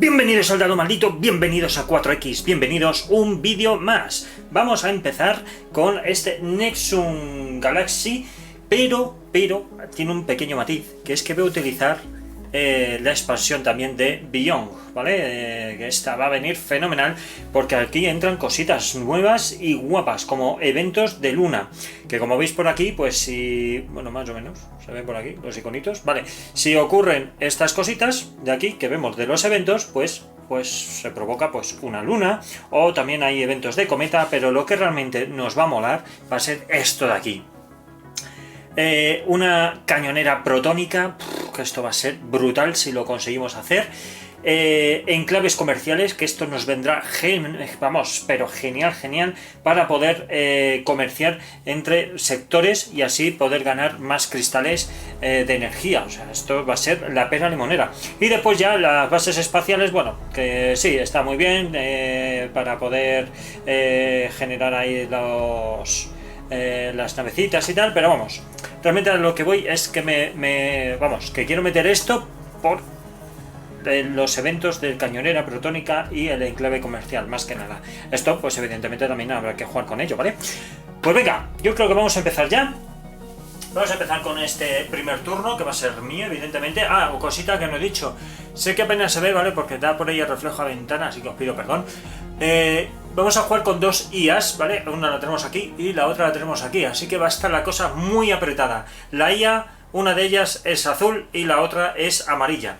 Bienvenidos, soldado maldito, bienvenidos a 4X, bienvenidos un vídeo más. Vamos a empezar con este Nexus Galaxy, pero tiene un pequeño matiz, que es que voy a utilizar la expansión también de Beyond, ¿vale? Que esta va a venir fenomenal, porque aquí entran cositas nuevas y guapas, como eventos de luna, que como veis por aquí, pues si... bueno, más o menos, se ven por aquí los iconitos, ¿vale? Si ocurren estas cositas de aquí, que vemos de los eventos, pues se provoca pues una luna, o también hay eventos de cometa, pero lo que realmente nos va a molar va a ser esto de aquí. Una cañonera protónica, que esto va a ser brutal si lo conseguimos hacer. Enclaves comerciales, que esto nos vendrá pero genial para poder comerciar entre sectores y así poder ganar más cristales de energía. O sea, esto va a ser la pera limonera. Y después ya las bases espaciales, bueno, que sí, está muy bien para poder generar ahí las navecitas y tal, pero vamos, realmente a lo que voy es que que quiero meter esto por los eventos de cañonera protónica y el enclave comercial, más que nada. Esto pues evidentemente también habrá que jugar con ello, ¿vale? Pues venga, yo creo que vamos a empezar ya. Vamos a empezar con este primer turno, que va a ser mío, evidentemente. Ah, cosita que no he dicho. Sé que apenas se ve, ¿vale? Porque da por ahí el reflejo a la ventana, así que os pido perdón. Vamos a jugar con dos IAs, ¿vale? Una la tenemos aquí y la otra la tenemos aquí, así que va a estar la cosa muy apretada. La IA, una de ellas es azul y la otra es amarilla.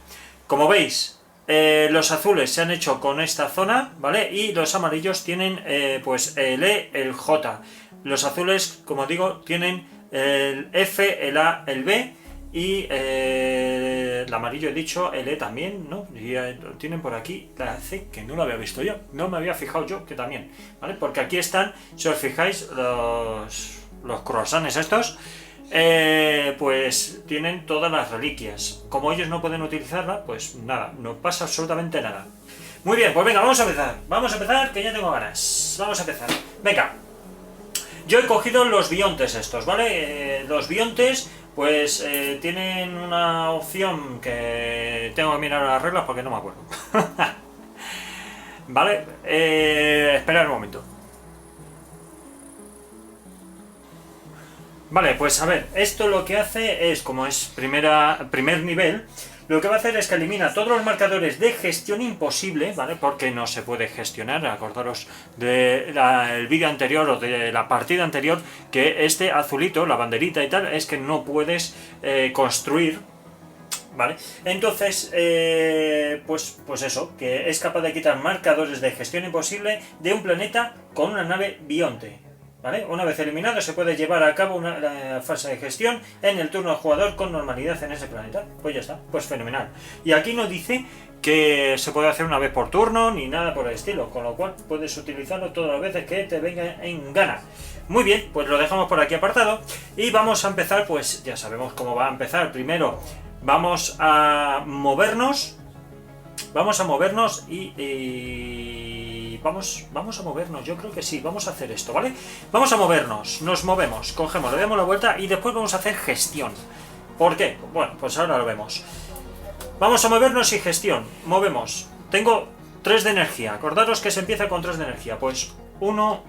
Como veis, los azules se han hecho con esta zona, ¿vale? Y los amarillos tienen pues el E, el J. Los azules, como digo, tienen el F, el A, el B y el amarillo he dicho, el E también, ¿no? Y lo tienen por aquí la C, que no lo había visto yo, no me había fijado yo que también, ¿vale? Porque aquí están, si os fijáis, los croissants estos, pues tienen todas las reliquias. Como ellos no pueden utilizarla, pues nada, no pasa absolutamente nada. Muy bien, pues venga, vamos a empezar, que ya tengo ganas. Vamos a empezar, venga. Yo he cogido los biontes estos, ¿vale? Los biontes, pues tienen una opción que tengo que mirar las reglas porque no me acuerdo. ¿Vale? Esperad un momento. Vale, pues a ver, esto lo que hace es, como es primer nivel, lo que va a hacer es que elimina todos los marcadores de gestión imposible, ¿vale? Porque no se puede gestionar, acordaros del vídeo anterior o de la partida anterior, que este azulito, la banderita y tal, es que no puedes construir, ¿vale? Entonces, pues eso, que es capaz de quitar marcadores de gestión imposible de un planeta con una nave bionte. ¿Vale? Una vez eliminado se puede llevar a cabo la fase de gestión en el turno del jugador con normalidad en ese planeta. Pues ya está, pues fenomenal. Y aquí no dice que se puede hacer una vez por turno ni nada por el estilo, con lo cual puedes utilizarlo todas las veces que te venga en gana. Muy bien, pues lo dejamos por aquí apartado y vamos a empezar, pues ya sabemos cómo va a empezar. Primero vamos a movernos y vamos a movernos, yo creo que sí, vamos a hacer esto, ¿vale? Vamos a movernos, nos movemos, cogemos, le damos la vuelta y después vamos a hacer gestión. ¿Por qué? Bueno, pues ahora lo vemos. Vamos a movernos y gestión, movemos. Tengo 3 de energía, acordaros que se empieza con 3 de energía, pues 1,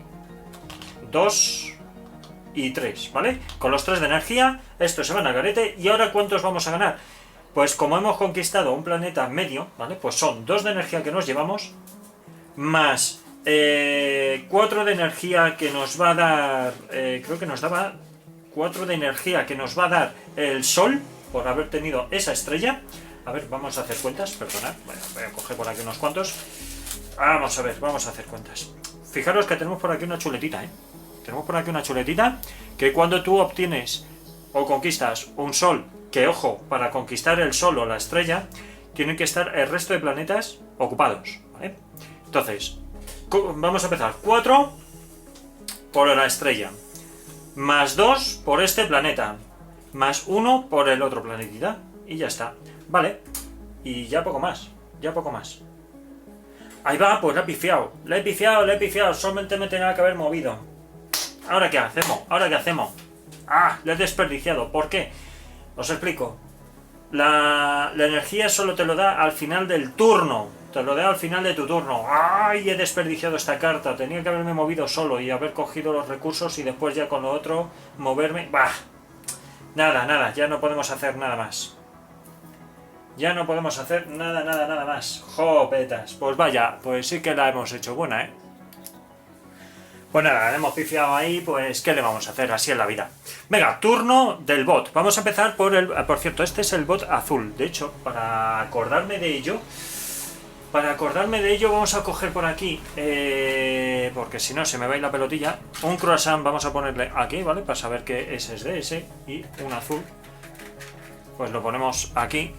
2 y 3, ¿vale? Con los 3 de energía, estos se van al garete y ahora ¿cuántos vamos a ganar? Pues como hemos conquistado un planeta medio, ¿vale? Pues son 2 de energía que nos llevamos, más 4 de energía que nos va a dar, creo que nos daba 4 de energía que nos va a dar el Sol, por haber tenido esa estrella. A ver, vamos a hacer cuentas, perdonad, bueno, voy a coger por aquí unos cuantos. Vamos a ver, vamos a hacer cuentas. Fijaros que tenemos por aquí una chuletita, Tenemos por aquí una chuletita, que cuando tú obtienes o conquistas un Sol, que ojo, para conquistar el Sol o la estrella, tienen que estar el resto de planetas ocupados, ¿vale? Entonces, vamos a empezar. 4 por la estrella, más 2 por este planeta, más 1 por el otro planetita, y ya está, ¿vale? Y ya poco más, Ahí va, pues la he pifiado, solamente me tenía que haber movido. ¿Ahora qué hacemos? Ah, le he desperdiciado, ¿por qué? Os explico. La energía solo te lo da al final del turno, Te lo dejo al final de tu turno. ¡Ay! He desperdiciado esta carta. Tenía que haberme movido solo y haber cogido los recursos y después ya con lo otro moverme. ¡Bah! Nada, ya no podemos hacer nada más. Ya no podemos hacer nada más. ¡Jopetas! Pues vaya, pues sí que la hemos hecho buena, ¿eh? Pues nada, hemos pifiado ahí, pues ¿qué le vamos a hacer? Así es la vida. Venga, turno del bot. Vamos a empezar por el... Por cierto, este es el bot azul. De hecho, para acordarme de ello, vamos a coger por aquí, porque si no se me va a ir la pelotilla, un croissant vamos a ponerle aquí, ¿vale? Para saber que ese es de ese, y un azul, pues lo ponemos aquí,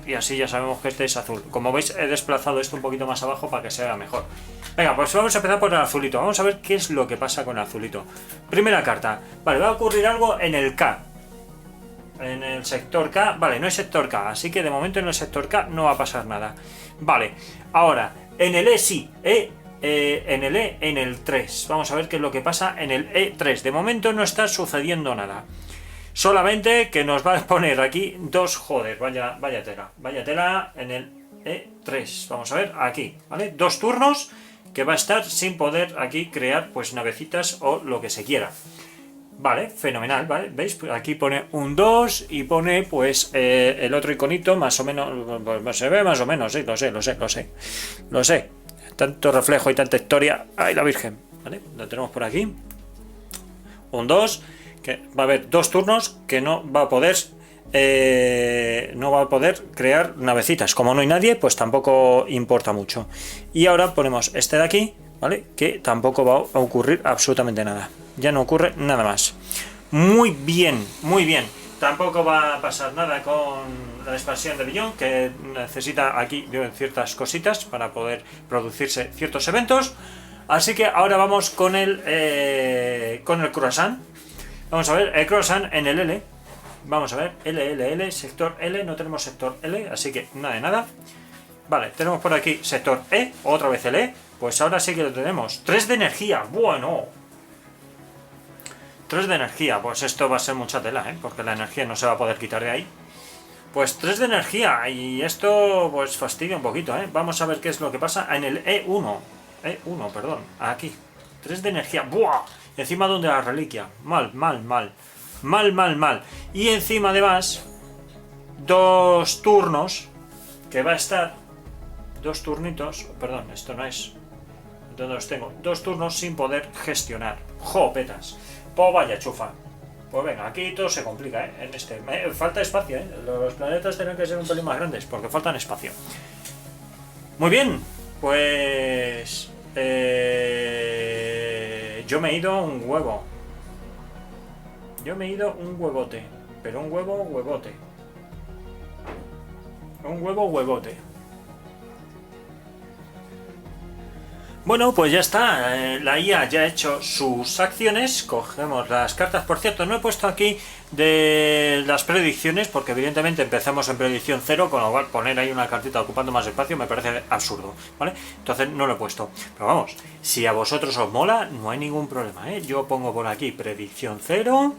y así ya sabemos que este es azul. Como veis, he desplazado esto un poquito más abajo para que se vea mejor. Venga, pues vamos a empezar por el azulito. Vamos a ver qué es lo que pasa con el azulito. Primera carta. Vale, va a ocurrir algo en el K. En el sector K. Vale, no hay sector K. Así que de momento en el sector K no va a pasar nada. Vale, ahora, en el E sí. En el E, en el 3. Vamos a ver qué es lo que pasa en el E3. De momento no está sucediendo nada. Solamente que nos va a poner aquí dos... Joder, vaya tela en el E3. Vamos a ver, aquí, ¿vale? 2 turnos que va a estar sin poder aquí crear pues navecitas o lo que se quiera. Vale, fenomenal, ¿vale? ¿Veis? Pues aquí pone un 2 y pone pues el otro iconito más o menos, pues, se ve más o menos, sí, lo sé. Tanto reflejo y tanta historia. ¡Ay, la Virgen! ¿Vale? Lo tenemos por aquí. Un 2, que va a haber 2 turnos que no va a poder crear navecitas. Como no hay nadie, pues tampoco importa mucho. Y ahora ponemos este de aquí, ¿vale? Que tampoco va a ocurrir absolutamente nada. Ya no ocurre nada más. Muy bien. Tampoco va a pasar nada con la expansión de Billón, que necesita aquí ciertas cositas para poder producirse ciertos eventos. Así que ahora vamos con el croissant. Vamos a ver, el croissant en el L. Vamos a ver, L, sector L, no tenemos sector L, así que nada de nada. Vale, tenemos por aquí sector E, otra vez el E, pues ahora sí que lo tenemos. 3 de energía, bueno. 3 de energía, pues esto va a ser mucha tela, porque la energía no se va a poder quitar de ahí. Pues 3 de energía, y esto pues fastidia un poquito, Vamos a ver qué es lo que pasa en el E1, perdón, aquí. 3 de energía, ¡buah! Encima donde la reliquia, mal. Y encima además 2 turnos que va a estar 2 turnitos, perdón, esto no es, entonces los tengo 2 turnos sin poder gestionar. Jopetas, pues vaya chufa. Pues venga, aquí todo se complica, en este falta espacio, los planetas tienen que ser un pelín más grandes porque faltan espacio. Muy bien, pues yo me he ido un huevo. Yo me he ido un huevote, pero un huevote. Un huevote. Bueno, pues ya está. La IA ya ha hecho sus acciones. Cogemos las cartas. Por cierto, no he puesto aquí de las predicciones, porque evidentemente empezamos en predicción 0, con lo cual poner ahí una cartita ocupando más espacio me parece absurdo, ¿vale? Entonces no lo he puesto. Pero vamos, si a vosotros os mola, no hay ningún problema, Yo pongo por aquí predicción 0...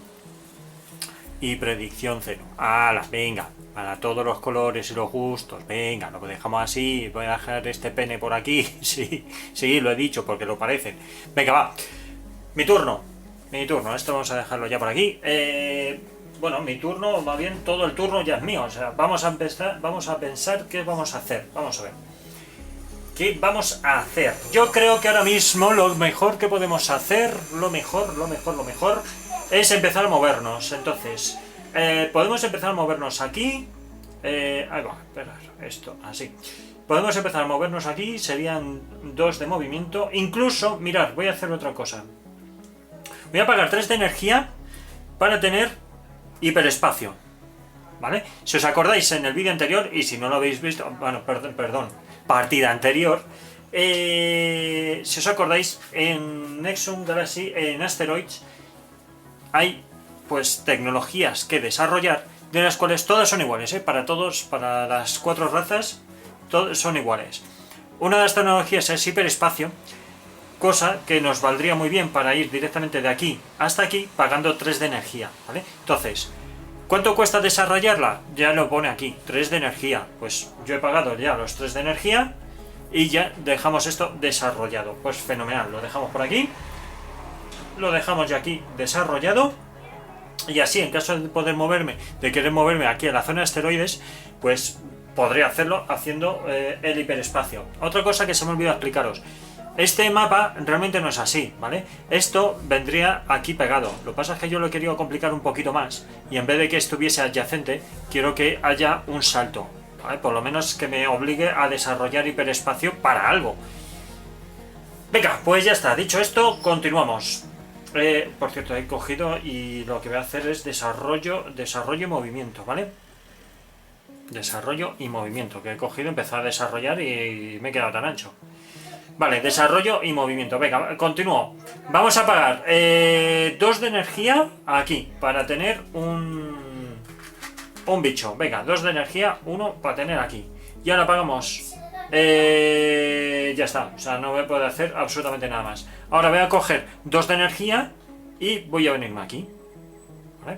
y predicción 0. ¡Hala! Venga, para todos los colores y los gustos. Venga, lo dejamos así. Voy a dejar este pene por aquí. Sí, lo he dicho porque lo parecen. Venga, va. Mi turno. Esto vamos a dejarlo ya por aquí. Bueno, mi turno, va bien, todo el turno ya es mío. O sea, vamos a pensar qué vamos a hacer. Vamos a ver. ¿Qué vamos a hacer? Yo creo que ahora mismo lo mejor que podemos hacer, lo mejor, es empezar a movernos. Entonces, podemos empezar a movernos aquí. Ahí va, espera, esto, así. Podemos empezar a movernos aquí, serían 2 de movimiento. Incluso, mirad, voy a hacer otra cosa. Voy a pagar 3 de energía para tener hiperespacio, ¿vale? Si os acordáis en el vídeo anterior, y si no lo habéis visto, bueno, perdón, partida anterior, si os acordáis, en Nexus Galaxy, en Asteroids, hay pues tecnologías que desarrollar, de las cuales todas son iguales, para todos, para las 4 razas, todas son iguales. Una de las tecnologías es hiperespacio, cosa que nos valdría muy bien para ir directamente de aquí hasta aquí pagando 3 de energía, ¿vale? Entonces, ¿cuánto cuesta desarrollarla? Ya lo pone aquí, 3 de energía. Pues yo he pagado ya los 3 de energía, y ya dejamos esto desarrollado. Pues fenomenal, lo dejamos por aquí, lo dejamos ya aquí desarrollado, y así en caso de poder moverme, de querer moverme aquí a la zona de asteroides, pues podría hacerlo haciendo el hiperespacio. Otra cosa que se me olvidó explicaros: este mapa realmente no es así, ¿vale? Esto vendría aquí pegado. Lo que pasa es que yo lo he querido complicar un poquito más, y en vez de que estuviese adyacente, quiero que haya un salto, ¿vale? Por lo menos que me obligue a desarrollar hiperespacio para algo. Venga, pues ya está. Dicho esto, continuamos. Por cierto, he cogido y lo que voy a hacer es desarrollo y movimiento, ¿vale? Desarrollo y movimiento, que he cogido, empezado a desarrollar y me he quedado tan ancho. Vale, desarrollo y movimiento. Venga, continúo. Vamos a pagar 2 de energía aquí para tener un bicho. Venga, 2 de energía, 1 para tener aquí. Y ahora pagamos. Ya está, o sea, no me puedo hacer absolutamente nada más. Ahora voy a coger 2 de energía y voy a venirme aquí, ¿vale?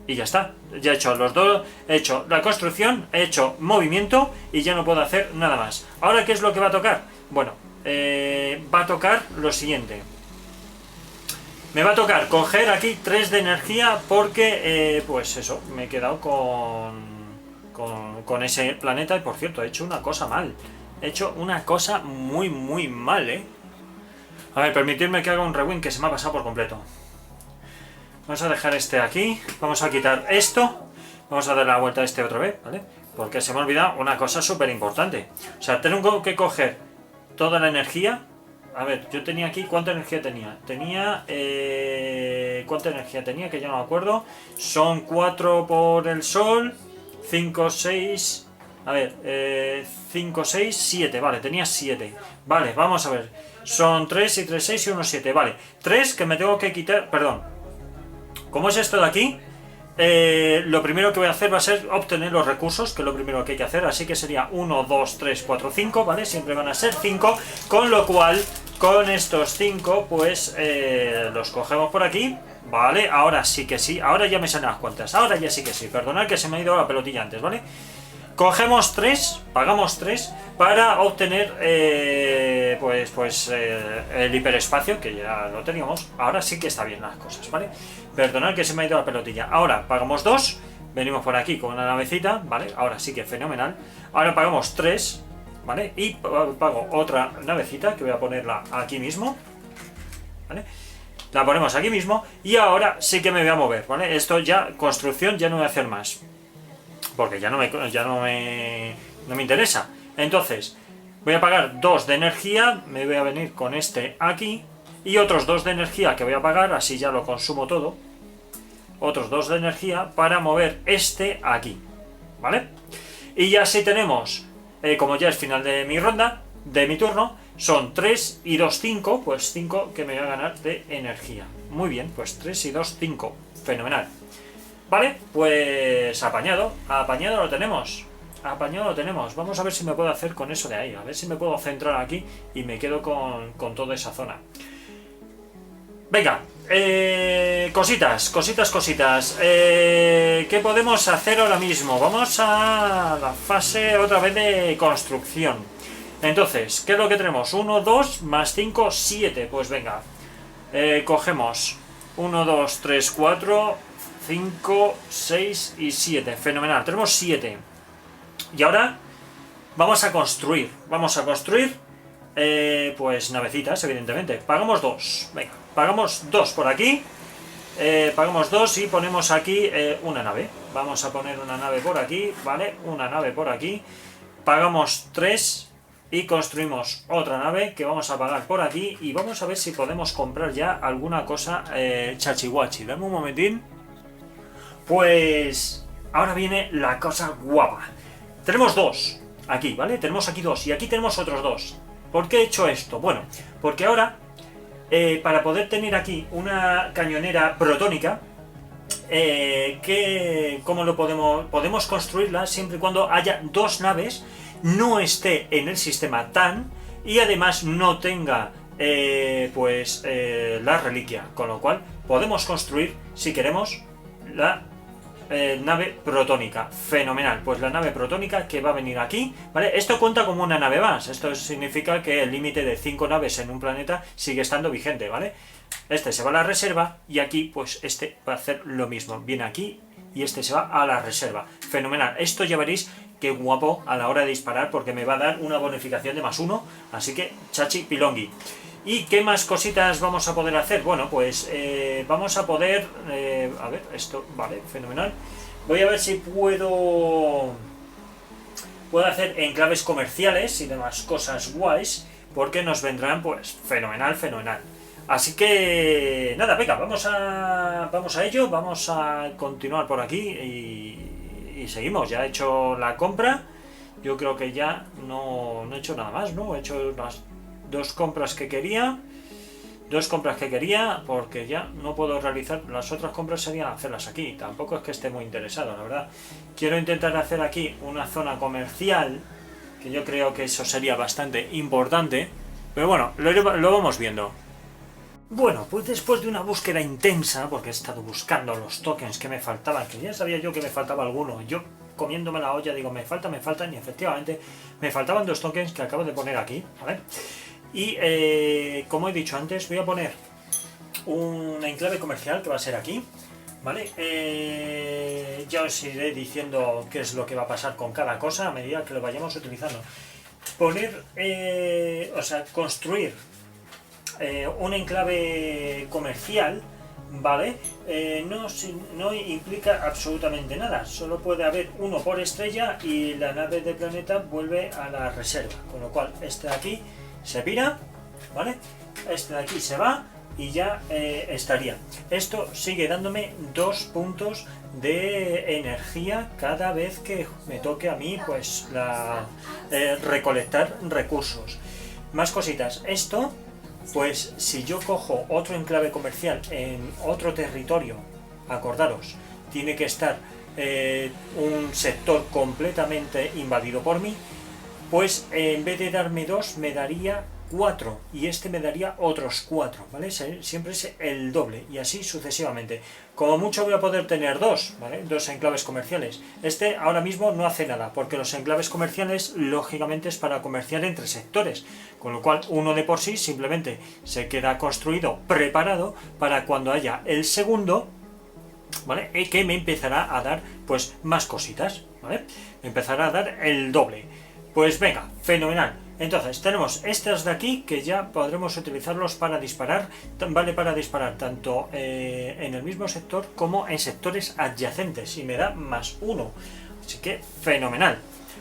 Y ya está, ya he hecho los dos, he hecho la construcción, he hecho movimiento y ya no puedo hacer nada más. Ahora, ¿qué es lo que va a tocar? Bueno, va a tocar lo siguiente. Me va a tocar coger aquí 3 de energía porque, pues eso, me he quedado con ese planeta. Y por cierto, he hecho una cosa mal. He hecho una cosa muy mal, ¿eh? A ver, permitidme que haga un rewind, que se me ha pasado por completo. Vamos a dejar este aquí, vamos a quitar esto, vamos a dar la vuelta a este otra vez, ¿vale? Porque se me ha olvidado una cosa súper importante. O sea, tengo que coger toda la energía. A ver, yo tenía aquí, ¿cuánta energía tenía? ¿Cuánta energía tenía? Que ya no me acuerdo. Son 4 por el sol, 5, 6... A ver, 5, 6, 7, vale, tenía 7. Vale, vamos a ver. Son 3 y 3, 6 y 1, 7, vale. 3 que me tengo que quitar, perdón. ¿Cómo es esto de aquí? Lo primero que voy a hacer va a ser obtener los recursos, que es lo primero que hay que hacer. Así que sería 1, 2, 3, 4, 5, ¿vale? Siempre van a ser 5, con lo cual, con estos 5, pues los cogemos por aquí, ¿vale? Ahora sí que sí, ahora ya me salen las cuentas, ahora ya sí que sí. Perdonad que se me ha ido la pelotilla antes, ¿vale? Cogemos 3, pagamos 3 para obtener el hiperespacio, que ya lo teníamos. Ahora sí que está bien las cosas, ¿vale? Perdonad que se me ha ido la pelotilla. Ahora pagamos 2, venimos por aquí con una navecita, ¿vale? Ahora sí que fenomenal. Ahora pagamos 3, ¿vale? Y pago otra navecita que voy a ponerla aquí mismo, ¿vale? La ponemos aquí mismo y ahora sí que me voy a mover, ¿vale? Esto ya, construcción, ya no voy a hacer más, porque ya no me interesa. Entonces, voy a pagar 2 de energía, me voy a venir con este aquí, y otros 2 de energía que voy a pagar, así ya lo consumo todo. Otros 2 de energía para mover este aquí, ¿vale? Y ya si tenemos, como ya es final de mi ronda, de mi turno, son 3 y 2, 5, pues 5 que me voy a ganar de energía. Muy bien, pues 3 y 2, 5, fenomenal. Vale, pues apañado lo tenemos. Apañado lo tenemos. Vamos a ver si me puedo hacer con eso de ahí. A ver si me puedo centrar aquí y me quedo con toda esa zona. Venga, cositas. ¿Qué podemos hacer ahora mismo? Vamos a la fase otra vez de construcción. Entonces, ¿qué es lo que tenemos? 1, 2, más 5, 7. Pues venga, cogemos 1, 2, 3, 4... 5, 6 y 7, fenomenal, tenemos 7. Y ahora vamos a construir, pues navecitas, evidentemente. Pagamos 2, venga, pagamos 2 por aquí, pagamos 2 y ponemos aquí una nave. Vamos a poner una nave por aquí, ¿vale? Una nave por aquí, pagamos 3 y construimos otra nave que vamos a pagar por aquí. Y vamos a ver si podemos comprar ya alguna cosa chachihuachi. Dame un momentín. Pues ahora viene la cosa guapa. Tenemos 2 aquí, ¿vale? Tenemos aquí 2 y aquí tenemos otros 2. ¿Por qué he hecho esto? Bueno, porque ahora, para poder tener aquí una cañonera protónica, ¿cómo lo podemos construirla siempre y cuando haya 2 naves, no esté en el sistema TAN y además no tenga la reliquia? Con lo cual podemos construir, si queremos, la nave protónica, fenomenal. Pues la nave protónica que va a venir aquí, ¿vale? Esto cuenta como una nave más, esto significa que el límite de 5 naves en un planeta sigue estando vigente, ¿vale? Este se va a la reserva y aquí pues este va a hacer lo mismo, viene aquí y este se va a la reserva, fenomenal. Esto ya veréis qué guapo a la hora de disparar porque me va a dar una bonificación de +1, así que chachi pilongui. ¿Y qué más cositas vamos a poder hacer? Bueno, pues vamos a poder... a ver, esto, vale, fenomenal. Voy a ver si puedo hacer enclaves comerciales y demás cosas guays, porque nos vendrán, pues, fenomenal, fenomenal. Así que, nada, venga, vamos a ello, vamos a continuar por aquí y seguimos. Ya he hecho la compra, yo creo que ya no he hecho nada más, ¿no? He hecho las dos compras que quería, porque ya no puedo realizar las otras compras, serían hacerlas aquí. Tampoco es que esté muy interesado, la verdad. Quiero intentar hacer aquí una zona comercial, que yo creo que eso sería bastante importante, pero bueno, lo vamos viendo. Bueno, pues después de una búsqueda intensa, porque he estado buscando los tokens que me faltaban, que ya sabía yo que me faltaba alguno, yo comiéndome la olla digo, me faltan, y efectivamente me faltaban 2 tokens que acabo de poner aquí, ¿vale? Y como he dicho antes, voy a poner un enclave comercial que va a ser aquí, ¿vale? Ya os iré diciendo qué es lo que va a pasar con cada cosa a medida que lo vayamos utilizando. Construir un enclave comercial, ¿vale? No implica absolutamente nada, solo puede haber uno por estrella y la nave de planeta vuelve a la reserva, con lo cual este de aquí se pira, ¿vale? Este de aquí se va y ya estaría. Esto sigue dándome 2 puntos de energía cada vez que me toque a mí pues recolectar recursos. Más cositas. Esto, pues si yo cojo otro enclave comercial en otro territorio, acordaros, tiene que estar un sector completamente invadido por mí, pues en vez de darme 2 me daría 4 y este me daría otros 4, ¿vale? Siempre es el doble y así sucesivamente. Como mucho voy a poder tener 2, ¿vale? 2 enclaves comerciales. Este ahora mismo no hace nada, porque los enclaves comerciales lógicamente es para comerciar entre sectores, con lo cual uno de por sí simplemente se queda construido, preparado para cuando haya el segundo, ¿vale? Que me empezará a dar pues más cositas, ¿vale? Me empezará a dar el doble. Pues venga, fenomenal. Entonces tenemos estos de aquí que ya podremos utilizarlos para disparar, vale para disparar tanto en el mismo sector como en sectores adyacentes y me da +1, así que fenomenal.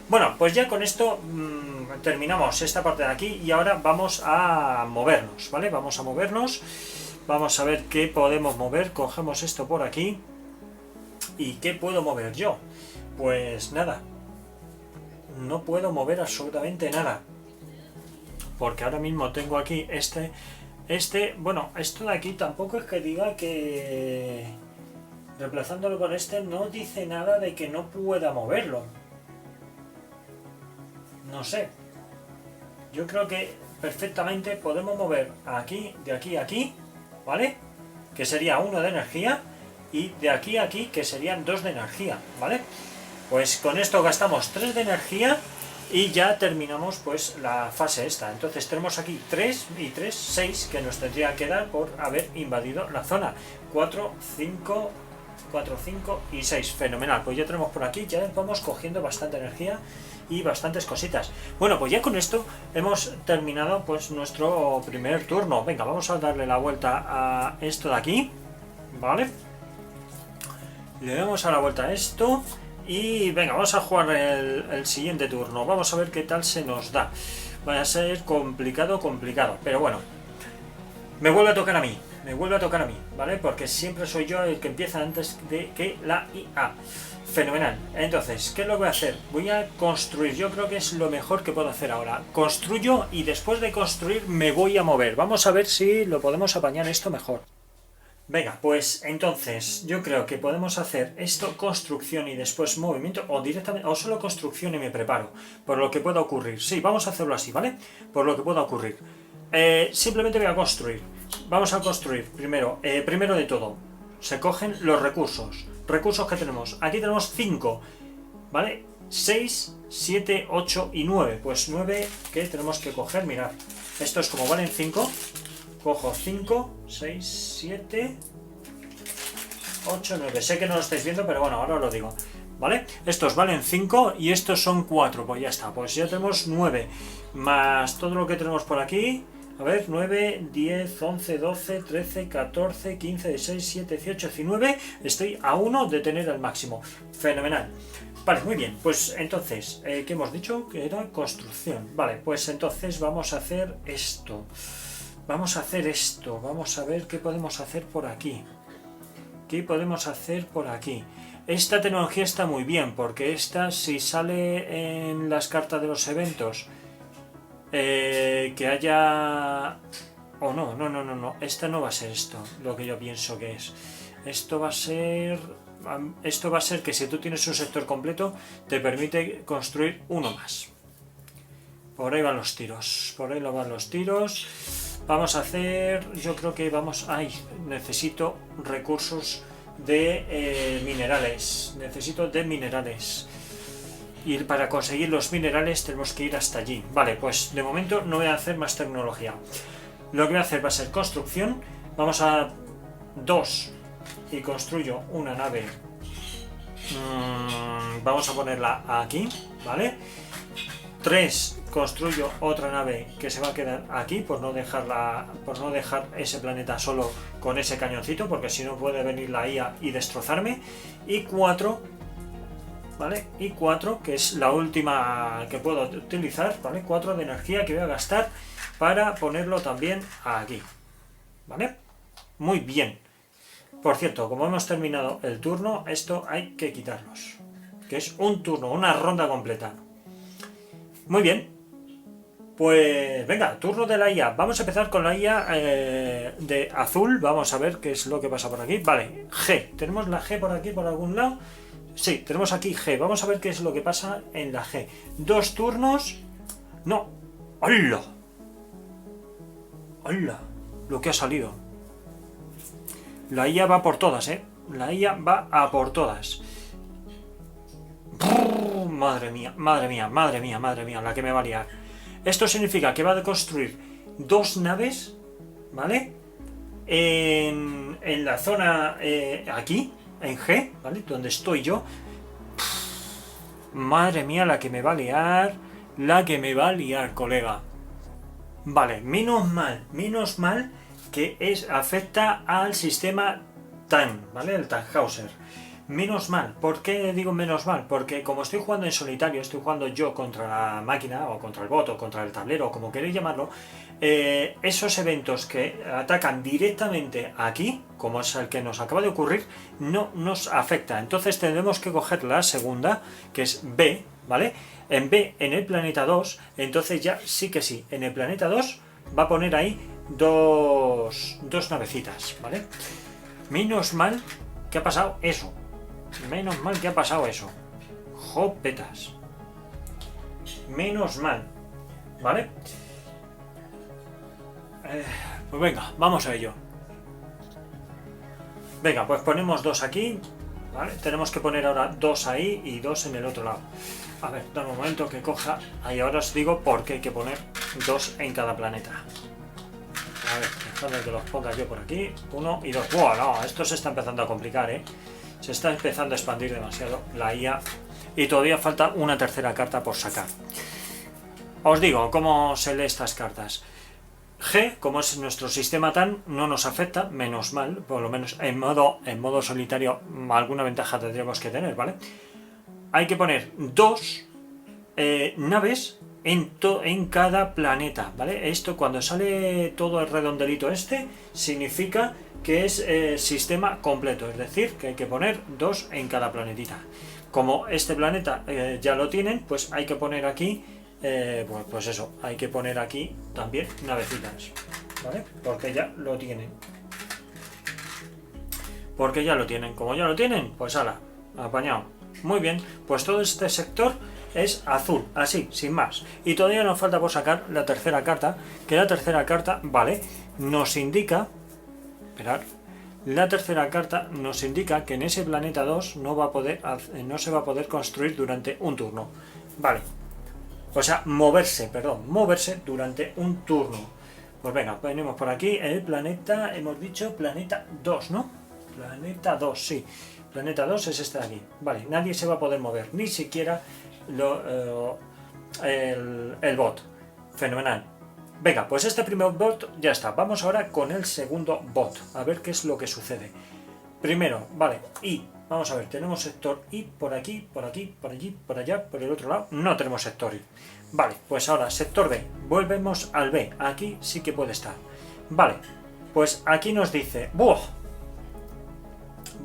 Bueno, pues ya con esto terminamos esta parte de aquí y ahora vamos a movernos, ¿vale? Vamos a movernos, vamos a ver qué podemos mover. Cogemos esto por aquí y ¿qué puedo mover yo? Pues nada, no puedo mover absolutamente nada, porque ahora mismo tengo aquí bueno, esto de aquí tampoco es que diga que reemplazándolo por este no dice nada de que no pueda moverlo, no sé, yo creo que perfectamente podemos mover aquí, de aquí a aquí, ¿vale? Que sería 1 de energía y de aquí a aquí que serían 2 de energía, ¿vale? Pues con esto gastamos 3 de energía y ya terminamos pues la fase esta. Entonces tenemos aquí 3 y 3, 6 que nos tendría que dar por haber invadido la zona. 4, 5 y 6, fenomenal. Pues ya tenemos por aquí, ya vamos cogiendo bastante energía y bastantes cositas. Bueno, pues ya con esto hemos terminado pues nuestro primer turno. Venga, vamos a darle la vuelta a esto de aquí, ¿vale? Le damos a la vuelta a esto. Y venga, vamos a jugar el siguiente turno. Vamos a ver qué tal se nos da. Va a ser complicado, pero bueno. Me vuelve a tocar a mí, ¿vale? Porque siempre soy yo el que empieza antes de que la IA. Fenomenal. Entonces, ¿qué es lo que voy a hacer? Voy a construir, yo creo que es lo mejor que puedo hacer ahora. Construyo y después de construir me voy a mover. Vamos a ver si lo podemos apañar esto mejor. Venga, pues entonces yo creo que podemos hacer esto, construcción y después movimiento, o directamente, o solo construcción y me preparo, por lo que pueda ocurrir. Sí, vamos a hacerlo así, ¿vale? Por lo que pueda ocurrir. Simplemente voy a construir. Vamos a construir primero de todo. se cogen los recursos. Recursos que tenemos. Aquí tenemos 5, ¿vale? 6, 7, 8 y 9. Pues 9 que tenemos que coger, mirad. Esto es como valen 5. Cojo 5, 6, 7, 8, 9. Sé que no lo estáis viendo, pero bueno, ahora os lo digo. ¿Vale? Estos valen 5 y estos son 4. Pues ya está. Pues ya tenemos 9. Más todo lo que tenemos por aquí. A ver, 9, 10, 11, 12, 13, 14, 15, 16, 17, 18, 19. Estoy a 1 de tener el máximo. Fenomenal. Vale, muy bien. Pues entonces, ¿qué hemos dicho? Que era construcción. Vale, pues entonces vamos a hacer esto. Vamos a hacer esto. Vamos a ver qué podemos hacer por aquí. ¿Qué podemos hacer por aquí? Esta tecnología está muy bien, porque esta, si sale en las cartas de los eventos, que haya... Oh, no. Esta no va a ser esto, lo que yo pienso que es. Esto va a ser... Esto va a ser que si tú tienes un sector completo, te permite construir uno más. Por ahí van los tiros. Por ahí van los tiros. Vamos a hacer... Yo creo que vamos... Ay, necesito recursos de minerales. Necesito de minerales. Y para conseguir los minerales tenemos que ir hasta allí. Vale, pues de momento no voy a hacer más tecnología. Lo que voy a hacer va a ser construcción. Vamos a 2 y construyo una nave. Vamos a ponerla aquí, ¿vale? 3, construyo otra nave que se va a quedar aquí por no dejar ese planeta solo con ese cañoncito, porque si no puede venir la IA y destrozarme. Y 4, ¿vale? Y 4, que es la última que puedo utilizar, ¿vale? 4 de energía que voy a gastar para ponerlo también aquí, ¿vale? Muy bien. Por cierto, como hemos terminado el turno, esto hay que quitarlos, que es un turno, una ronda completa. Muy bien. Pues venga, turno de la IA. Vamos a empezar con la IA de azul. Vamos a ver qué es lo que pasa por aquí. Vale, G. ¿Tenemos la G por aquí, por algún lado? Sí, tenemos aquí G. Vamos a ver qué es lo que pasa en la G. 2 turnos. No. ¡Hola! ¡Hola! Lo que ha salido. La IA va por todas, ¿eh? La IA va a por todas. Madre mía, la que me va a liar. Esto significa que va a construir 2 naves, ¿vale? En la zona aquí, en G, ¿vale? Donde estoy yo. Madre mía, la que me va a liar, colega. Vale, menos mal que afecta al sistema TAN, ¿vale? El Tannhäuser. Menos mal. ¿Por qué digo menos mal? Porque como estoy jugando en solitario, estoy jugando yo contra la máquina, o contra el bot, o contra el tablero, como queréis llamarlo, esos eventos que atacan directamente aquí, como es el que nos acaba de ocurrir, no nos afecta. Entonces tendremos que coger la segunda, que es B, ¿vale? En B, en el planeta 2, entonces ya sí que sí, en el planeta 2 va a poner ahí dos navecitas, ¿vale? Menos mal que ha pasado eso. Menos mal que ha pasado eso. Jopetas. Menos mal. ¿Vale? Pues venga, vamos a ello. Venga, pues ponemos 2 aquí. ¿Vale? Tenemos que poner ahora 2 ahí y 2 en el otro lado. A ver, da un momento que coja. Ahí ahora os digo por qué hay que poner 2 en cada planeta. A ver, dejadme que los ponga yo por aquí. 1 y 2. ¡Wow! No, esto se está empezando a complicar, ¿eh? Se está empezando a expandir demasiado la IA. Y todavía falta una tercera carta por sacar. Os digo cómo se lee estas cartas. G, como es nuestro sistema TAN, no nos afecta, menos mal. Por lo menos en modo solitario alguna ventaja tendríamos que tener, ¿vale? Hay que poner 2 naves en cada planeta, ¿vale? Esto cuando sale todo el redondelito este, significa que es sistema completo, es decir, que hay que poner 2 en cada planetita. Como este planeta ya lo tienen, pues hay que poner aquí, pues eso, hay que poner aquí también navecitas, ¿vale? Porque ya lo tienen. Como ya lo tienen, pues ala, apañado. Muy bien, pues todo este sector es azul, así, sin más. Y todavía nos falta por sacar la tercera carta, que la tercera carta, vale, nos indica... Esperar, La tercera carta nos indica que en ese planeta 2 no se va a poder construir durante un turno. Vale. O sea, moverse durante un turno. Pues venga, venimos por aquí. El planeta, hemos dicho planeta 2, ¿no? Planeta 2, sí. Planeta 2 es este de aquí. Vale, nadie se va a poder mover, ni siquiera el bot. Fenomenal. Venga, pues este primer bot ya está. Vamos ahora con el segundo bot. A ver qué es lo que sucede. Primero, vale, y vamos a ver, tenemos sector I por aquí, por aquí, por allí, por allá, por el otro lado. No tenemos sector I. Vale, pues ahora sector B. Volvemos al B. Aquí sí que puede estar. Vale, pues aquí nos dice... ¡Buah!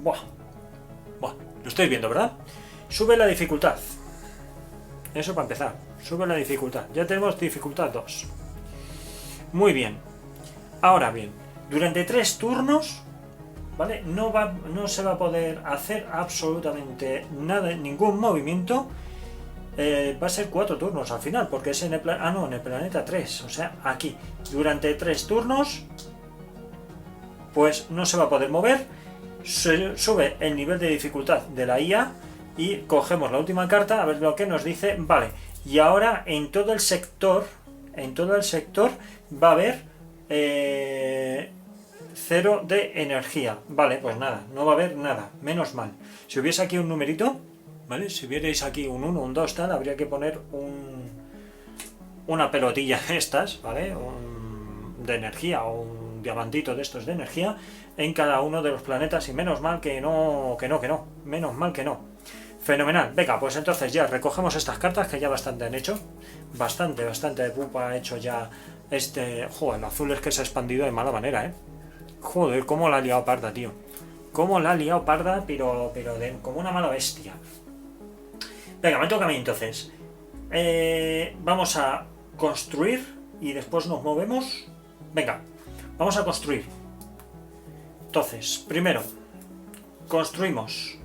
¡Buah! ¡Buah! Lo estáis viendo, ¿verdad? Sube la dificultad. Eso para empezar. Sube la dificultad. Ya tenemos dificultad 2. Muy bien. Ahora bien, durante 3 turnos... ¿Vale? No se va a poder hacer absolutamente nada, ningún movimiento. Va a ser 4 turnos al final, porque es en el en el planeta 3, o sea, aquí. Durante 3 turnos, pues no se va a poder mover. Sube el nivel de dificultad de la IA y cogemos la última carta, a ver lo que nos dice. Vale, y ahora en todo el sector va a haber 0 de energía. Vale, pues nada, no va a haber nada, menos mal. Si hubiese aquí un numerito, ¿vale? Si vierais aquí un 1, un 2, tal, habría que poner una pelotilla de estas, ¿vale? De energía, o un diamantito de estos de energía en cada uno de los planetas, y menos mal que no, menos mal que no. Fenomenal. Venga, pues entonces ya recogemos estas cartas que ya bastante han hecho. Bastante de pupa ha hecho ya este... Joder, el azul es que se ha expandido de mala manera, ¿eh? Joder, cómo la ha liado parda, tío. Cómo la ha liado parda, pero como una mala bestia. Venga, me toca a mí entonces. Vamos a construir y después nos movemos. Venga, vamos a construir. Entonces, primero, construimos.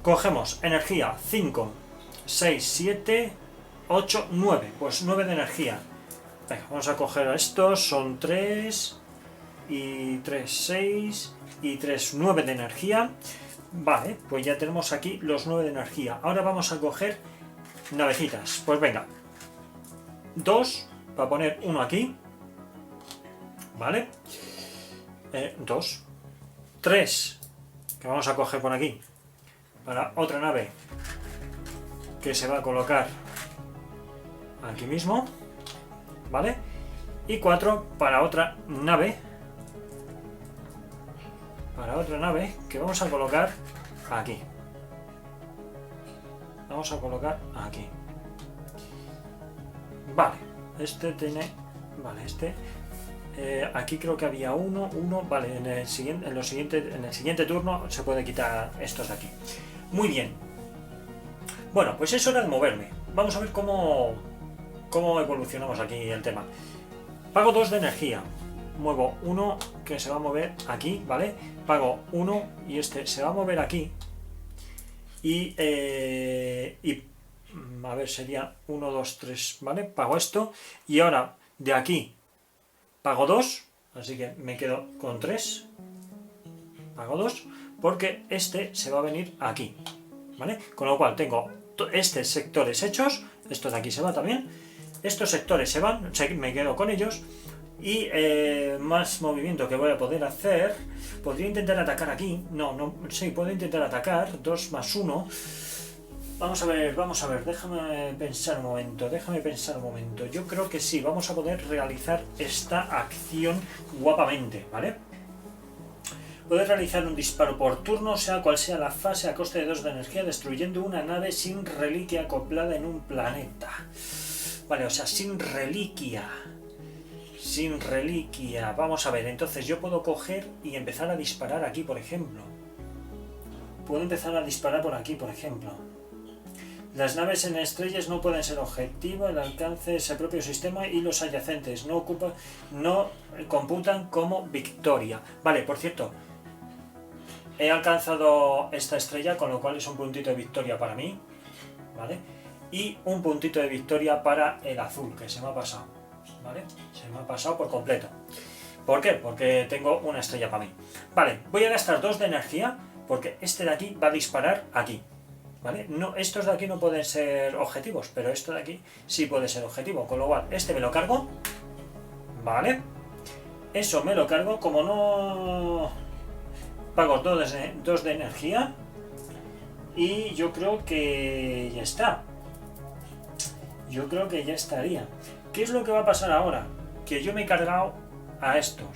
Cogemos energía 5, 6, 7, 8, 9. Pues 9 de energía. Venga, vamos a coger a estos. Son 3... y 3, 6 y 3, 9 de energía. Vale, pues ya tenemos aquí los 9 de energía. Ahora vamos a coger navecitas. Pues venga, 2 para poner uno aquí. Vale, 2, 3 que vamos a coger por aquí para otra nave que se va a colocar aquí mismo. Vale, y 4 para otra nave. Que vamos a colocar aquí. Vamos a colocar aquí. Vale, este tiene... Vale, aquí creo que había uno. Vale, en el siguiente turno se puede quitar estos de aquí. Muy bien. Bueno, pues es hora de moverme. Vamos a ver cómo evolucionamos aquí el tema. Pago 2 de energía. Muevo uno que se va a mover aquí, ¿vale? Pago 1 y este se va a mover aquí. Y a ver, sería 1, 2, 3, ¿vale? Pago esto. Y ahora de aquí pago 2, así que me quedo con 3. Pago 2, porque este se va a venir aquí, ¿vale? Con lo cual tengo estos sectores hechos. Esto de aquí se va también. Estos sectores se van, me quedo con ellos. Y más movimiento que voy a poder hacer. Podría intentar atacar aquí. Sí, puedo intentar atacar. 2 más 1. Vamos a ver. Déjame pensar un momento. Yo creo que sí, vamos a poder realizar esta acción guapamente, ¿vale? Puedes realizar un disparo por turno, sea cual sea la fase, a coste de 2 de energía, destruyendo una nave sin reliquia acoplada en un planeta. Vale, o sea, sin reliquia. Vamos a ver, entonces yo puedo coger y empezar a disparar aquí, por ejemplo. Puedo empezar a disparar por aquí, por ejemplo. Las naves en estrellas no pueden ser objetivo, el alcance es el propio sistema y los adyacentes no computan como victoria. Vale, por cierto, he alcanzado esta estrella, con lo cual es un puntito de victoria para mí, ¿vale? Y un puntito de victoria para el azul, que se me ha pasado, ¿vale? Se me ha pasado por completo. ¿Por qué? Porque tengo una estrella para mí. Vale, voy a gastar 2 de energía porque este de aquí va a disparar aquí. ¿Vale? No, estos de aquí no pueden ser objetivos, pero esto de aquí sí puede ser objetivo. Con lo cual, este me lo cargo. Vale. Eso me lo cargo. Como no pago 2 de energía. Y yo creo que ya está. Yo creo que ya estaría. ¿Qué es lo que va a pasar ahora? Que yo me he cargado a estos.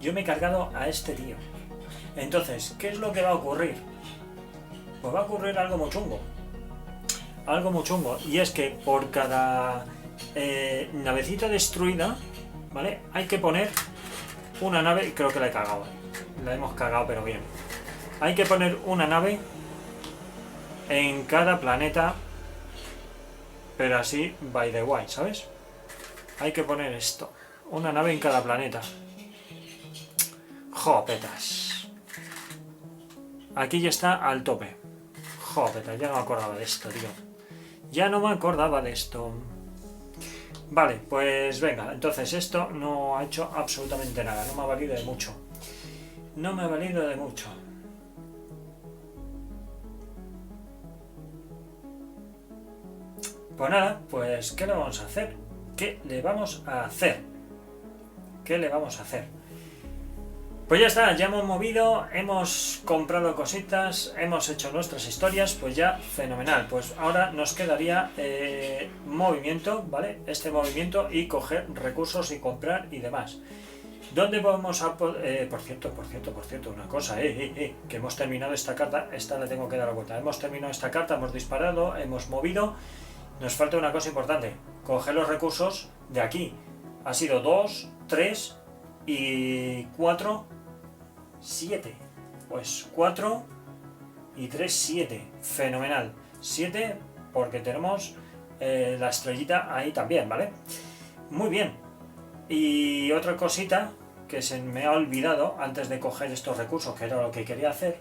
Yo me he cargado a este tío. Entonces, ¿qué es lo que va a ocurrir? Pues va a ocurrir algo muy chungo. Algo muy chungo. Y es que por cada navecita destruida, ¿vale? Hay que poner una nave. Creo que la he cagado. La hemos cagado, pero bien. Hay que poner una nave en cada planeta. Pero así, by the way, ¿sabes? Hay que poner esto. Una nave en cada planeta. Jopetas. Aquí ya está al tope. Jopetas, ya no me acordaba de esto, tío. Ya no me acordaba de esto. Vale, pues venga. Entonces esto no ha hecho absolutamente nada. No me ha valido de mucho. No me ha valido de mucho. Pues nada, pues ¿qué le vamos a hacer? ¿Qué le vamos a hacer? ¿Qué le vamos a hacer? Pues ya está, ya hemos movido, hemos comprado cositas, hemos hecho nuestras historias, pues ya fenomenal. Pues ahora nos quedaría movimiento, ¿vale? Este movimiento y coger recursos y comprar y demás. ¿Dónde podemos...? Por cierto, una cosa, que hemos terminado esta carta, esta le tengo que dar la vuelta. Hemos terminado esta carta, hemos disparado, hemos movido. Nos falta una cosa importante, coger los recursos de aquí. Ha sido 2, 3 y 4, 7. Pues 4 y 3, 7. Fenomenal. 7 porque tenemos la estrellita ahí también, ¿vale? Muy bien. Y otra cosita que se me ha olvidado antes de coger estos recursos, que era lo que quería hacer.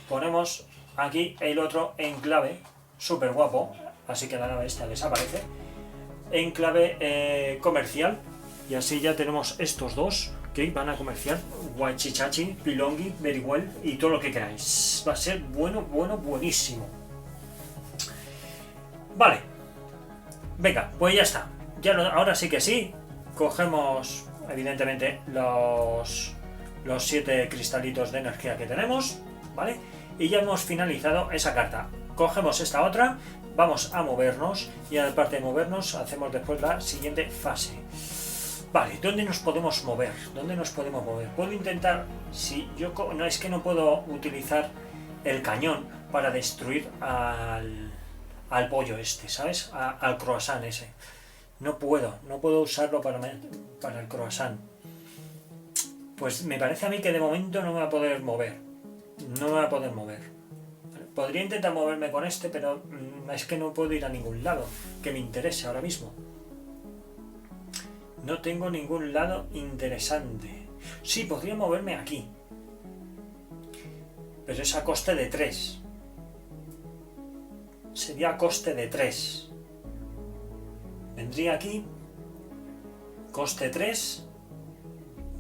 Ponemos aquí el otro enclave, súper guapo. Así que la nave esta desaparece. Enclave comercial. Y así ya tenemos estos dos que van a comerciar. Guachichachi, Pilongi, Very Well y todo lo que queráis. Va a ser buenísimo. Vale. Venga, pues ya está. Ahora sí que sí. Cogemos, evidentemente, los 7 cristalitos de energía que tenemos. ¿Vale? Y ya hemos finalizado esa carta. Cogemos esta otra. Vamos a movernos y aparte de movernos hacemos después la siguiente fase. Vale, ¿dónde nos podemos mover? ¿Dónde nos podemos mover? Puedo intentar, si yo no es que no puedo utilizar el cañón para destruir al pollo este, ¿sabes? Al croissant ese. No puedo usarlo para el croissant. Pues me parece a mí que de momento no me va a poder mover. No me va a poder mover. Podría intentar moverme con este, pero es que no puedo ir a ningún lado que me interese ahora mismo. No tengo ningún lado interesante. Sí, podría moverme aquí. Pero es a coste de 3. Sería a coste de 3. Vendría aquí. Coste 3.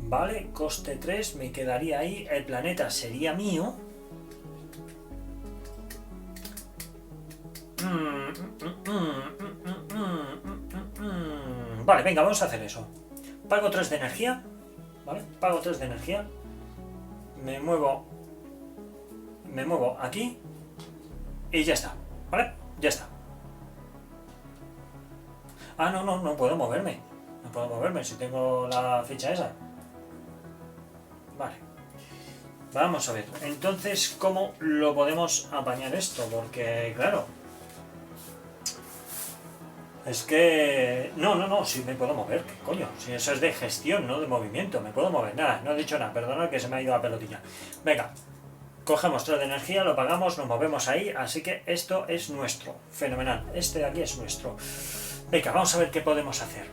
Vale, coste 3. Me quedaría ahí. El planeta sería mío. Vale, venga, vamos a hacer eso. Pago 3 de energía. ¿Vale? Pago 3 de energía. Me muevo aquí. Y ya está. ¿Vale? Ya está. Ah, no puedo moverme. No puedo moverme si tengo la ficha esa. Vale. Vamos a ver. Entonces, ¿cómo lo podemos apañar esto? Porque, claro... Es que... No, sí me puedo mover, ¿qué coño? Si eso es de gestión, no de movimiento, me puedo mover. Nada, no he dicho nada, perdonad que se me ha ido la pelotilla. Venga, cogemos 3 de energía, lo pagamos, nos movemos ahí, así que esto es nuestro. Fenomenal, este de aquí es nuestro. Venga, vamos a ver qué podemos hacer.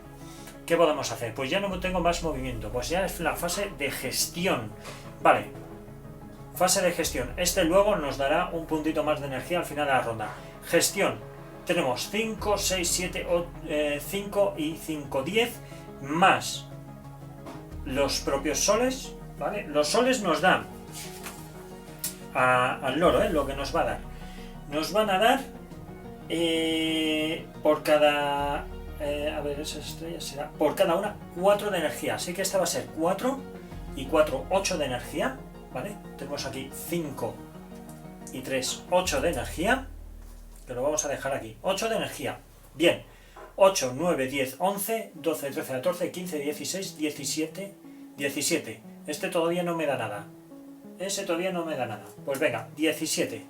¿Qué podemos hacer? Pues ya no tengo más movimiento, pues ya es la fase de gestión. Vale, fase de gestión. Este luego nos dará un puntito más de energía al final de la ronda. Gestión. Tenemos 5, 6, 7, 5 y 5, 10 más los propios soles, ¿vale? Los soles nos dan al loro, lo que nos va a dar. Nos van a dar por cada... a ver, esas estrellas será por cada una 4 de energía. Así que esta va a ser 4 y 4, 8 de energía, ¿vale? Tenemos aquí 5 y 3, 8 de energía. Que lo vamos a dejar aquí. 8 de energía. Bien. 8, 9, 10, 11, 12, 13, 14, 15, 16, 17, 17. Este todavía no me da nada. Ese todavía no me da nada. Pues venga, 17.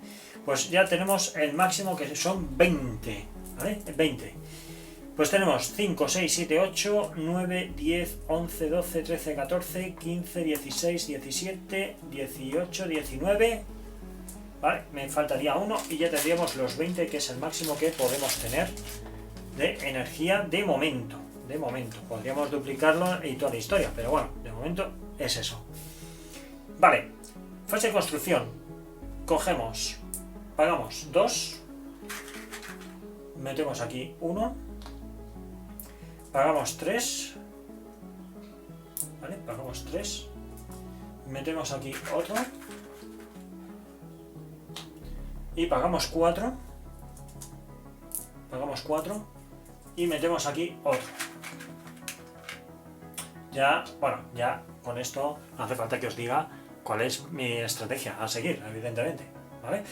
Pues ya tenemos el máximo que son 20. ¿Vale? 20. Pues tenemos 5, 6, 7, 8, 9, 10, 11, 12, 13, 14, 15, 16, 17, 18, 19... Vale, me faltaría uno y ya tendríamos los 20, que es el máximo que podemos tener de energía de momento. De momento, podríamos duplicarlo y toda la historia, pero bueno, de momento es eso. Vale, fase de construcción. Cogemos, pagamos 2, metemos aquí 1, pagamos 3, vale, pagamos 3, metemos aquí otro, y pagamos 4, y metemos aquí otro. Ya, bueno, ya con esto no hace falta que os diga cuál es mi estrategia a seguir, evidentemente, ¿vale?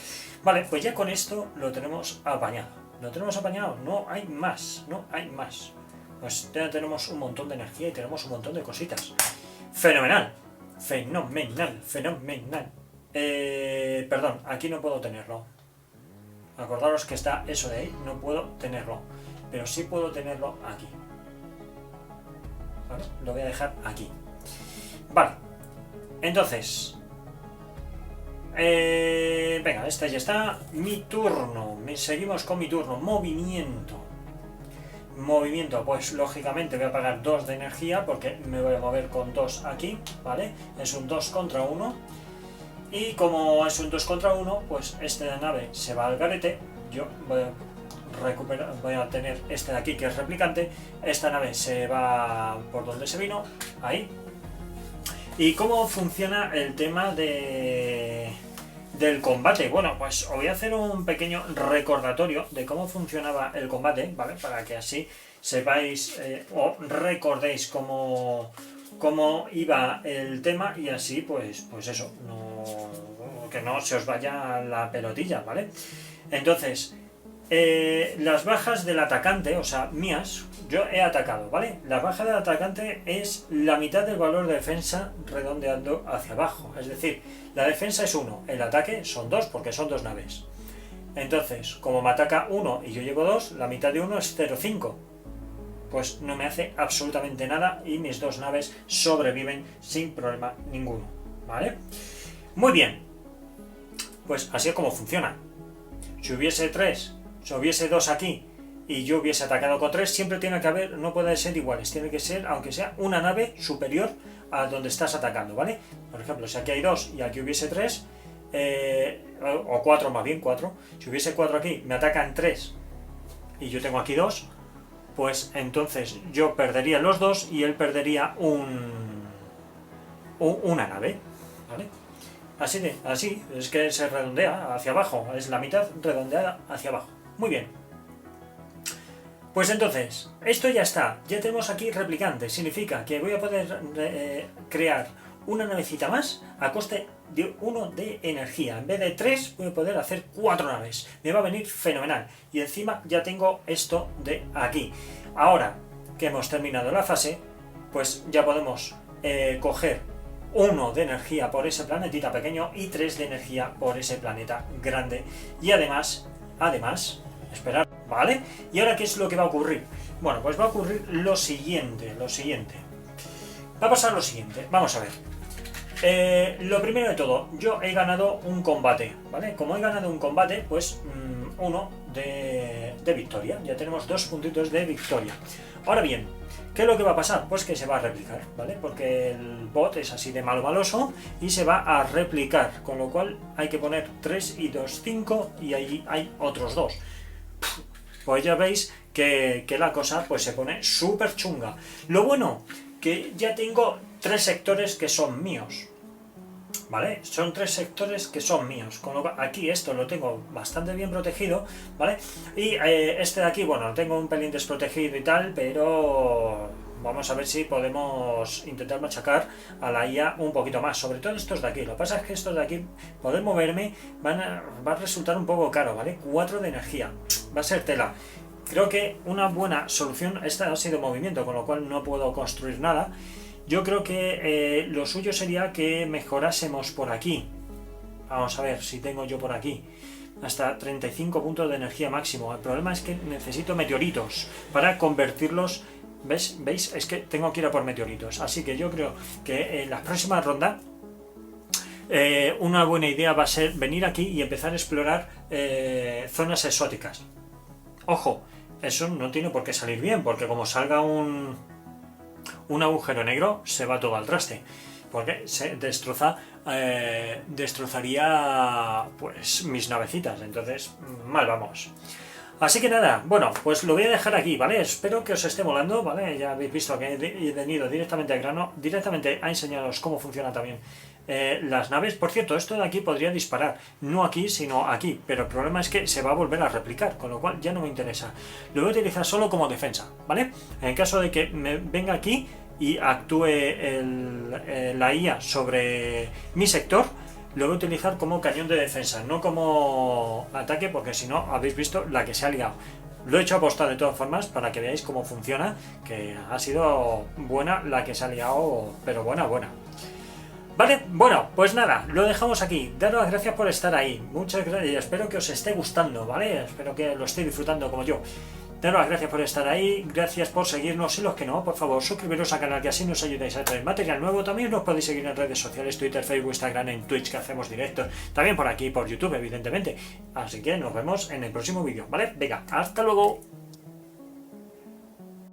Vale, pues ya con esto lo tenemos apañado. Lo tenemos apañado, no hay más, no hay más. Pues ya tenemos un montón de energía y tenemos un montón de cositas. ¡Fenomenal! ¡Fenomenal! ¡Fenomenal! Perdón, aquí no puedo tenerlo. Acordaros que está eso de ahí, no puedo tenerlo. Pero sí puedo tenerlo aquí. ¿Vale? Lo voy a dejar aquí. Vale. Entonces. Venga, esta ya está. Mi turno. Seguimos con mi turno. Movimiento. Movimiento, pues lógicamente voy a pagar 2 de energía porque me voy a mover con 2 aquí, ¿vale? Es un 2 contra 1. Y como es un 2 contra 1, pues esta nave se va al garete. Yo voy a recuperar, voy a tener este de aquí que es replicante. Esta nave se va por donde se vino, ahí. ¿Y cómo funciona el tema del combate? Bueno, pues os voy a hacer un pequeño recordatorio de cómo funcionaba el combate, ¿vale? Para que así sepáis o recordéis cómo iba el tema y así pues eso, que no se os vaya la pelotilla, ¿vale? Entonces, las bajas del atacante, o sea, mías, yo he atacado, ¿vale? La baja del atacante es la mitad del valor de defensa redondeando hacia abajo, es decir, la defensa es 1, el ataque son 2 porque son 2 naves. Entonces, como me ataca 1 y yo llevo 2, la mitad de 1 es 0,5. Pues no me hace absolutamente nada y mis 2 naves sobreviven sin problema ninguno, ¿vale? Muy bien, pues así es como funciona. Si hubiese 3, si hubiese 2 aquí y yo hubiese atacado con 3, siempre tiene que haber, no puede ser iguales, tiene que ser, aunque sea una nave superior a donde estás atacando, ¿vale? Por ejemplo, si aquí hay 2 y aquí hubiese 3, o 4 más bien, 4, si hubiese 4 aquí, me atacan 3 y yo tengo aquí 2, pues entonces yo perdería los 2 y él perdería una nave, ¿vale? Así, es que se redondea hacia abajo, es la mitad redondeada hacia abajo. Muy bien. Pues entonces, esto ya está, ya tenemos aquí replicante, significa que voy a poder crear una navecita más a coste de 1 de energía. En vez de 3 voy a poder hacer 4 naves, me va a venir fenomenal. Y encima ya tengo esto de aquí. Ahora que hemos terminado la fase, pues ya podemos coger 1 de energía por ese planetita pequeño y 3 de energía por ese planeta grande. Y además, esperar, ¿vale? ¿Y ahora qué es lo que va a ocurrir? Bueno, pues va a ocurrir lo siguiente. Va a pasar lo siguiente, vamos a ver. Lo primero de todo, yo he ganado un combate, ¿vale? Como he ganado un combate, pues 1 de victoria. Ya tenemos 2 puntitos de victoria. Ahora bien, ¿qué es lo que va a pasar? Pues que se va a replicar, ¿vale? Porque el bot es así de maloso y se va a replicar, con lo cual hay que poner 3 y 2, 5 y ahí hay otros 2. Pues ya veis que la cosa pues se pone súper chunga. Lo bueno, que ya tengo 3 sectores que son míos, ¿vale? Son 3 sectores que son míos, con lo cual aquí esto lo tengo bastante bien protegido, ¿vale? Y este de aquí, bueno, lo tengo un pelín desprotegido y tal, pero vamos a ver si podemos intentar machacar a la IA un poquito más, sobre todo estos de aquí. Lo que pasa es que estos de aquí, poder moverme, va a resultar un poco caro, ¿vale? 4 de energía, va a ser tela. Creo que una buena solución, esta ha sido movimiento, con lo cual no puedo construir nada. Yo creo que lo suyo sería que mejorásemos por aquí. Vamos a ver si tengo yo por aquí hasta 35 puntos de energía máximo. El problema es que necesito meteoritos para convertirlos. ¿Veis? Es que tengo que ir a por meteoritos. Así que yo creo que en la próxima ronda una buena idea va a ser venir aquí y empezar a explorar zonas exóticas. Ojo, eso no tiene por qué salir bien, porque como salga un agujero negro, se va todo al traste, porque se destrozaría pues mis navecitas, entonces mal vamos. Así que nada, bueno, pues lo voy a dejar aquí, ¿vale? Espero que os esté molando, ¿vale? Ya habéis visto que he venido directamente al grano, directamente a enseñaros cómo funcionan también las naves. Por cierto, esto de aquí podría disparar, no aquí, sino aquí, pero el problema es que se va a volver a replicar, con lo cual ya no me interesa. Lo voy a utilizar solo como defensa, ¿vale? En caso de que me venga aquí y actúe la IA sobre mi sector, lo voy a utilizar como cañón de defensa, no como ataque, porque si no, habéis visto la que se ha liado. Lo he hecho apostar de todas formas para que veáis cómo funciona, que ha sido buena la que se ha liado, pero buena. Vale, bueno, pues nada, lo dejamos aquí. Daros las gracias por estar ahí. Muchas gracias y espero que os esté gustando, ¿vale? Espero que lo estéis disfrutando como yo. Daros las gracias por estar ahí, gracias por seguirnos y los que no, por favor, suscribiros al canal que así nos ayudáis a traer material nuevo. También nos podéis seguir en redes sociales, Twitter, Facebook, Instagram, en Twitch, que hacemos directos. También por aquí, por YouTube, evidentemente. Así que nos vemos en el próximo vídeo, ¿vale? Venga, hasta luego.